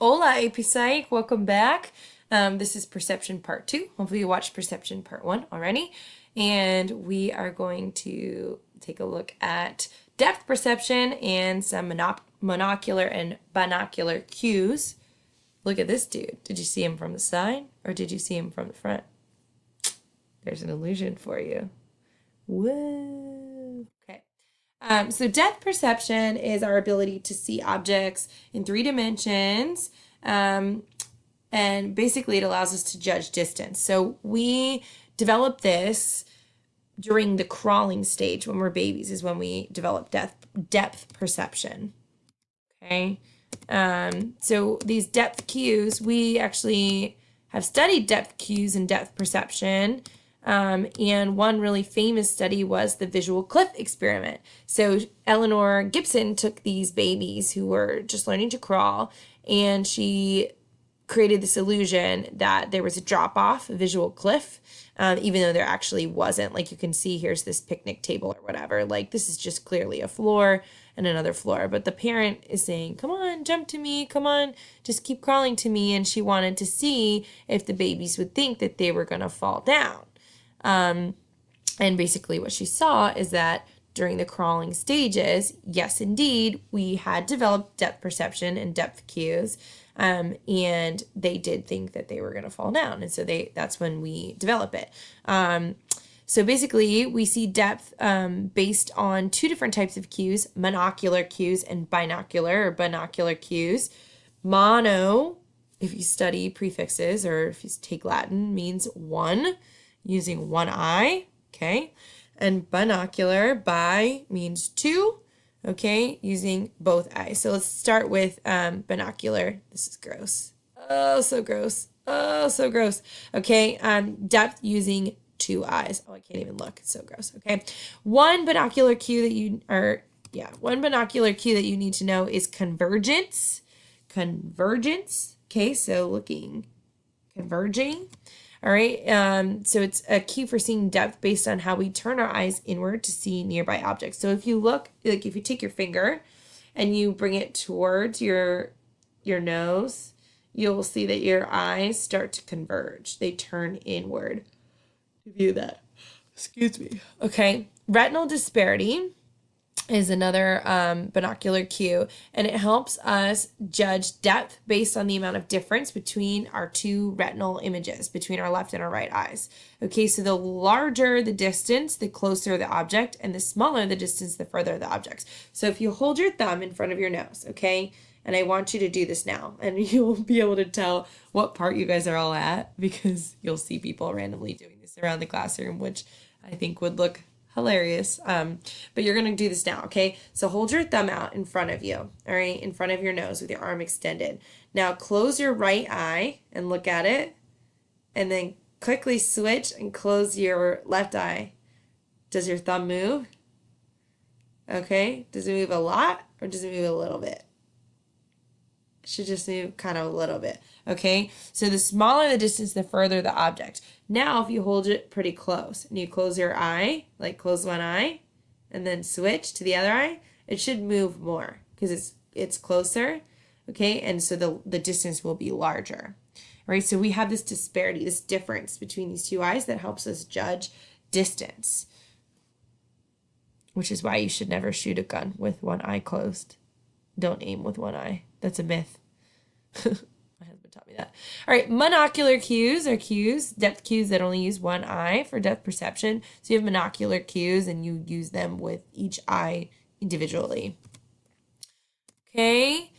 Hola, AP Psych. Welcome back. This is Perception Part 2. Hopefully you watched Perception Part 1 already. And we are going to take a look at depth perception and some monocular and binocular cues. Look at this dude. Did you see him from the side or did you see him from the front? There's an illusion for you. Whoa. Okay. So depth perception is our ability to see objects in 3 dimensions. And basically it allows us to judge distance. So we develop this during the crawling stage when we're babies is when we develop depth perception. Okay. So these depth cues, we actually have studied depth cues and depth perception. And one really famous study was the visual cliff experiment. So Eleanor Gibson took these babies who were just learning to crawl, and she created this illusion that there was a drop-off, a visual cliff, even though there actually wasn't. Like you can see, here's this picnic table or whatever. Like this is just clearly a floor and another floor. But the parent is saying, come on, jump to me. Come on, just keep crawling to me. And she wanted to see if the babies would think that they were going to fall down. And basically what she saw is that during the crawling stages, yes, indeed, we had developed depth perception and depth cues. And they did think that they were going to fall down. And so that's when we develop it. So basically we see depth, based on 2 different types of cues, monocular cues and binocular or binocular cues. Mono, if you study prefixes or if you take Latin, means one, using one eye, okay? And binocular, bi, means 2, okay, using both eyes. So let's start with binocular. This is gross. Oh, so gross. Oh, so gross. Okay, depth using 2 eyes. Oh, I can't even look. It's so gross. Okay, one binocular cue that you need to know is convergence. Convergence. Okay, so looking, converging. All right, so it's a cue for seeing depth based on how we turn our eyes inward to see nearby objects. So if you look, like if you take your finger and you bring it towards your nose, you'll see that your eyes start to converge. They turn inward to view that. Excuse me. Okay, retinal disparity is another binocular cue, and it helps us judge depth based on the amount of difference between our 2 retinal images, between our left and our right eyes. Okay, so the larger the distance, the closer the object, and the smaller the distance, the further the objects. So if you hold your thumb in front of your nose, okay, and I want you to do this now, and you'll be able to tell what part you guys are all at because you'll see people randomly doing this around the classroom, which I think would look hilarious. But you're going to do this now, okay? So hold your thumb out in front of you, all right, in front of your nose with your arm extended. Now close your right eye and look at it, and then quickly switch and close your left eye. Does your thumb move? Okay, does it move a lot or does it move a little bit? It should just move kind of a little bit. Okay, so the smaller the distance, the further the object. Now, if you hold it pretty close and you close your eye, like close one eye, and then switch to the other eye, it should move more because it's closer. Okay, and so the distance will be larger. All right, so we have this disparity, this difference between these 2 eyes that helps us judge distance, which is why you should never shoot a gun with one eye closed. Don't aim with one eye. That's a myth. My husband taught me that. All right, monocular cues are cues, depth cues that only use one eye for depth perception. So you have monocular cues and you use them with each eye individually. Okay,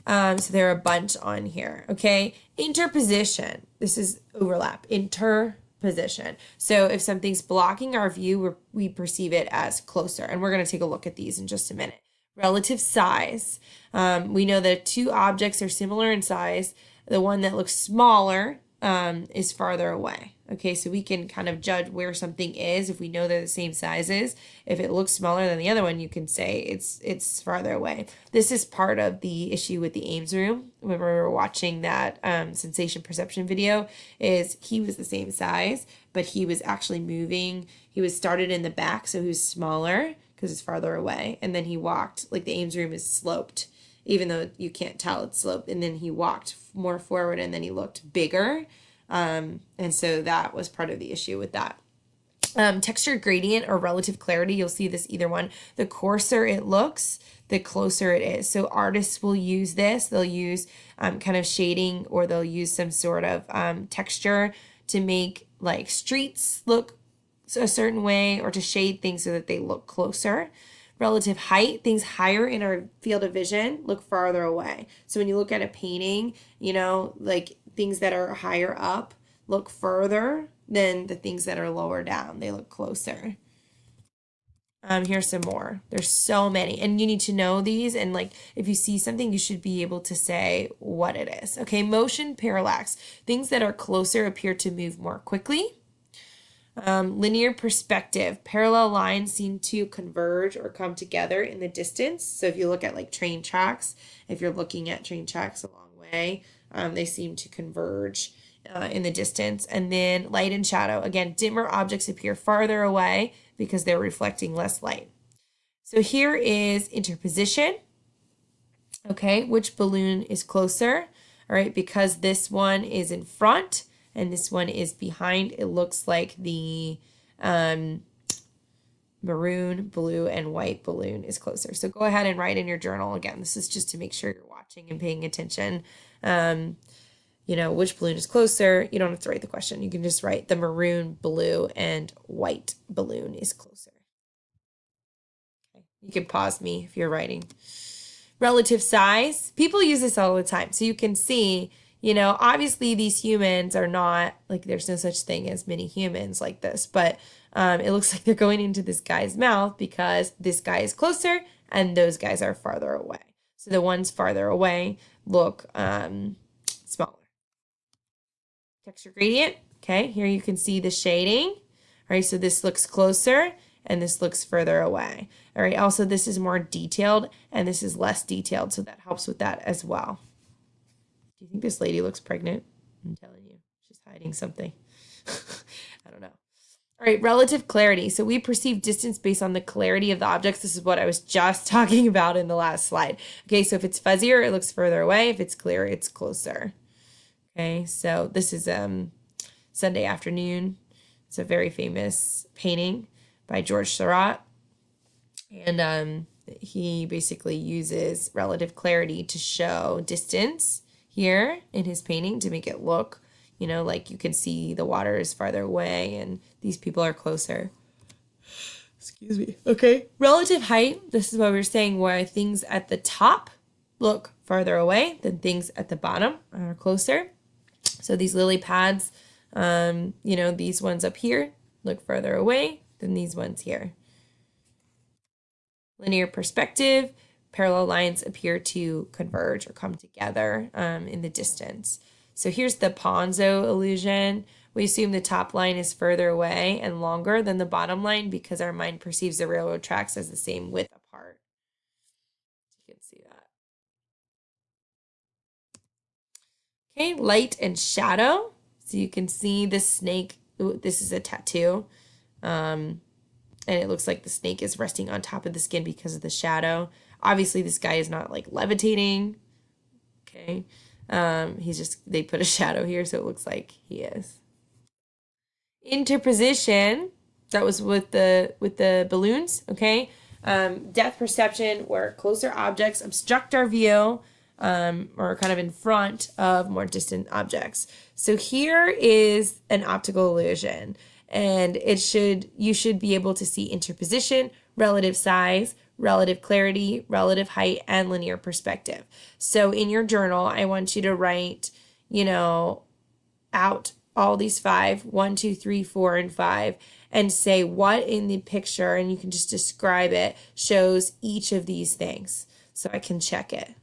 so there are a bunch on here. Okay, interposition. This is overlap. Interposition. So if something's blocking our view, we perceive it as closer. And we're going to take a look at these in just a minute. Relative size. We know that 2 objects are similar in size. The one that looks smaller is farther away. Okay, so we can kind of judge where something is if we know they're the same sizes. If it looks smaller than the other one, you can say it's farther away. This is part of the issue with the Ames room. When we were watching that sensation perception video, is he was the same size, but he was actually moving. He was started in the back, so he was smaller because it's farther away. And then he walked, like the Ames room is sloped. even though you can't tell it's slope. And then he walked more forward and then he looked bigger. And so that was part of the issue with that. Texture gradient or relative clarity, you'll see this either one. The coarser it looks, the closer it is. So artists will use this. They'll use kind of shading, or they'll use some sort of texture to make like streets look a certain way, or to shade things so that they look closer. Relative height, things higher in our field of vision look farther away. So when you look at a painting, like things that are higher up look further than the things that are lower down. They look closer. Here's some more. There's so many, and you need to know these, and like if you see something, you should be able to say what it is. Okay, motion parallax. Things that are closer appear to move more quickly. Linear perspective. Parallel lines seem to converge or come together in the distance. So if you look at like train tracks, if you're looking at train tracks a long way, they seem to converge in the distance. And then light and shadow. Again, dimmer objects appear farther away because they're reflecting less light. So here is interposition. Okay, which balloon is closer? All right, because this one is in front and this one is behind, it looks like the maroon, blue, and white balloon is closer. So go ahead and write in your journal. Again, this is just to make sure you're watching and paying attention. Which balloon is closer? You don't have to write the question. You can just write the maroon, blue, and white balloon is closer. Okay. You can pause me if you're writing. Relative size. People use this all the time. So you can see, obviously these humans are not, like there's no such thing as many humans like this, but it looks like they're going into this guy's mouth because this guy is closer and those guys are farther away. So the ones farther away look smaller. Texture gradient. Okay, here you can see the shading. All right, so this looks closer and this looks further away. All right, also this is more detailed and this is less detailed, so that helps with that as well. Do you think this lady looks pregnant? I'm telling you, she's hiding something. I don't know. All right, relative clarity. So we perceive distance based on the clarity of the objects. This is what I was just talking about in the last slide. Okay, so if it's fuzzier, it looks further away. If it's clear, it's closer. Okay, so this is Sunday Afternoon. It's a very famous painting by George Seurat. And he basically uses relative clarity to show distance here in his painting to make it look, like you can see the water is farther away and these people are closer. Excuse me. Okay. Relative height. This is what we were saying, where things at the top look farther away than things at the bottom are closer. So these lily pads, these ones up here look further away than these ones here. Linear perspective, parallel lines appear to converge or come together in the distance. So here's the Ponzo illusion. We assume the top line is further away and longer than the bottom line because our mind perceives the railroad tracks as the same width apart. You can see that. Okay, light and shadow. So you can see the snake. Ooh, this is a tattoo. And it looks like the snake is resting on top of the skin because of the shadow. Obviously, this guy is not like levitating. Okay. They put a shadow here, so it looks like he is. Interposition. That was with the balloons. Okay. Depth perception, where closer objects obstruct our view, or kind of in front of more distant objects. So here is an optical illusion, and you should be able to see interposition, relative size, relative clarity, relative height, and linear perspective. So in your journal, I want you to write, out all these 5, 1, 2, 3, 4, and 5, and say what in the picture, and you can just describe it, shows each of these things so I can check it.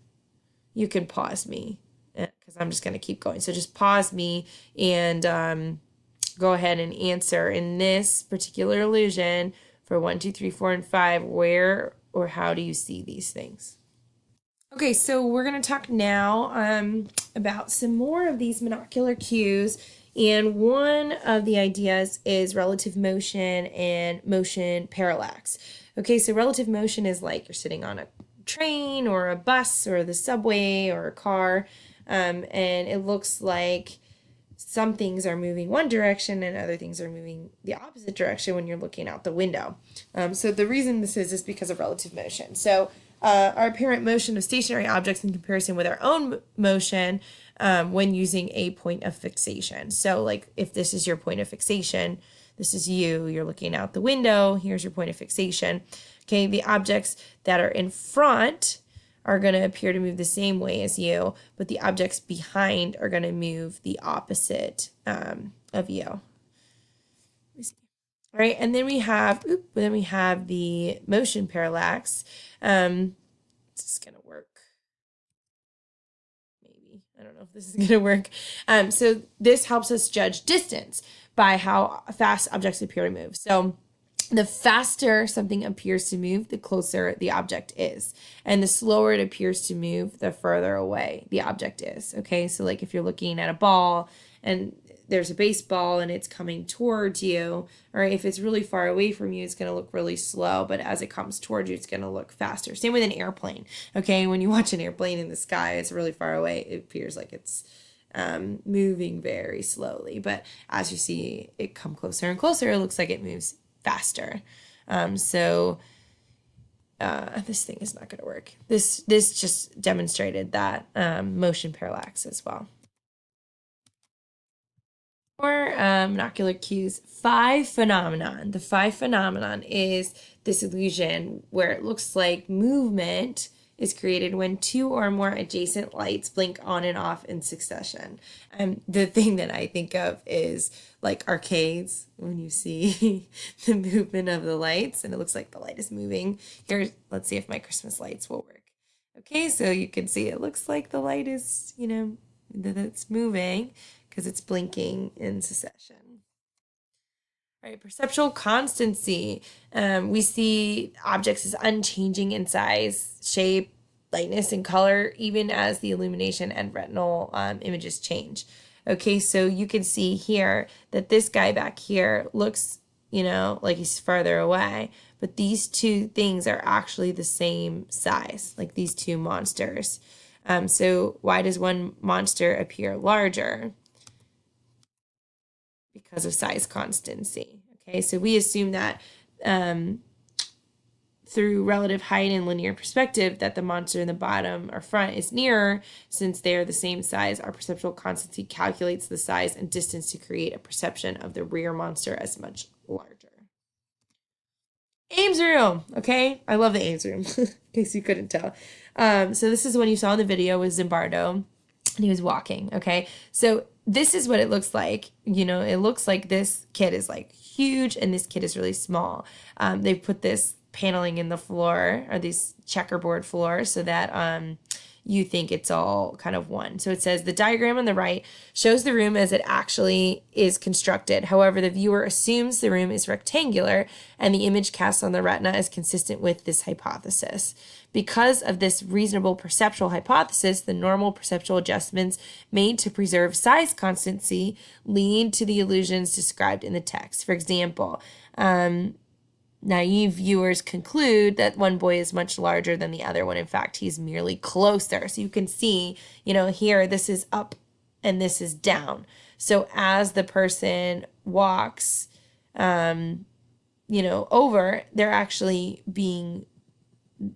You can pause me because I'm just going to keep going. So just pause me and go ahead and answer in this particular illusion for 1, 2, 3, 4, and 5, where or how do you see these things? Okay, so we're going to talk now about some more of these monocular cues. And one of the ideas is relative motion and motion parallax. Okay, so relative motion is like you're sitting on a train or a bus or the subway or a car, and it looks like some things are moving one direction and other things are moving the opposite direction when you're looking out the window. So the reason this is because of relative motion. So our apparent motion of stationary objects in comparison with our own motion when using a point of fixation. So like if this is your point of fixation, this is you're looking out the window, here's your point of fixation. Okay, the objects that are in front are going to appear to move the same way as you, but the objects behind are going to move the opposite of you. All right, and then we have the motion parallax. This is going to work. Maybe. I don't know if this is going to work. So this helps us judge distance by how fast objects appear to move. So the faster something appears to move, the closer the object is. And the slower it appears to move, the further away the object is. Okay, so like if you're looking at a ball and there's a baseball and it's coming towards you, or if it's really far away from you, it's going to look really slow, but as it comes towards you, it's going to look faster. Same with an airplane. Okay, when you watch an airplane in the sky, it's really far away. It appears like it's moving very slowly, but as you see it come closer and closer, it looks like it moves faster. This thing is not going to work. This just demonstrated that motion parallax as well. Or monocular cues, phi phenomenon. The phi phenomenon is this illusion where it looks like movement is created when two or more adjacent lights blink on and off in succession. The thing that I think of is like arcades, when you see the movement of the lights and it looks like the light is moving. Here, let's see if my Christmas lights will work. Okay, so you can see it looks like the light is, that it's moving because it's blinking in succession. All right, perceptual constancy. We see objects as unchanging in size, shape, lightness, and color, even as the illumination and retinal images change. Okay, so you can see here that this guy back here looks, like he's farther away, but these two things are actually the same size, like these two monsters. So why does one monster appear larger? Because of size constancy. Okay, so we assume that through relative height and linear perspective that the monster in the bottom or front is nearer. Since they are the same size, our perceptual constancy calculates the size and distance to create a perception of the rear monster as much larger. Ames room. Okay, I love the Ames room, in case you couldn't tell. So this is when you saw in the video with Zimbardo, and he was walking. Okay, so this is what it looks like. It looks like this kid is like huge and this kid is really small. They put this paneling in the floor, or these checkerboard floors, so that you think it's all kind of one. So it says the diagram on the right shows the room as it actually is constructed. However, the viewer assumes the room is rectangular and the image cast on the retina is consistent with this hypothesis. Because of this reasonable perceptual hypothesis, the normal perceptual adjustments made to preserve size constancy lead to the illusions described in the text. For example, naive viewers conclude that one boy is much larger than the other when in fact he's merely closer. So you can see, here this is up and this is down. So as the person walks, over,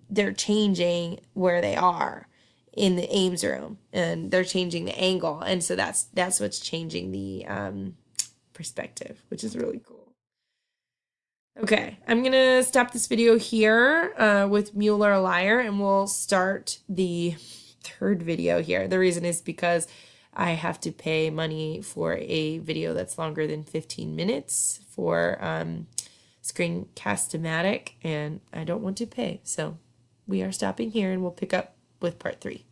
they're changing where they are in the Ames room, and they're changing the angle. And so that's what's changing the perspective, which is really cool. Okay, I'm going to stop this video here with Mueller a liar, and we'll start the third video here. The reason is because I have to pay money for a video that's longer than 15 minutes for Screencast-O-Matic, and I don't want to pay. So we are stopping here, and we'll pick up with part 3.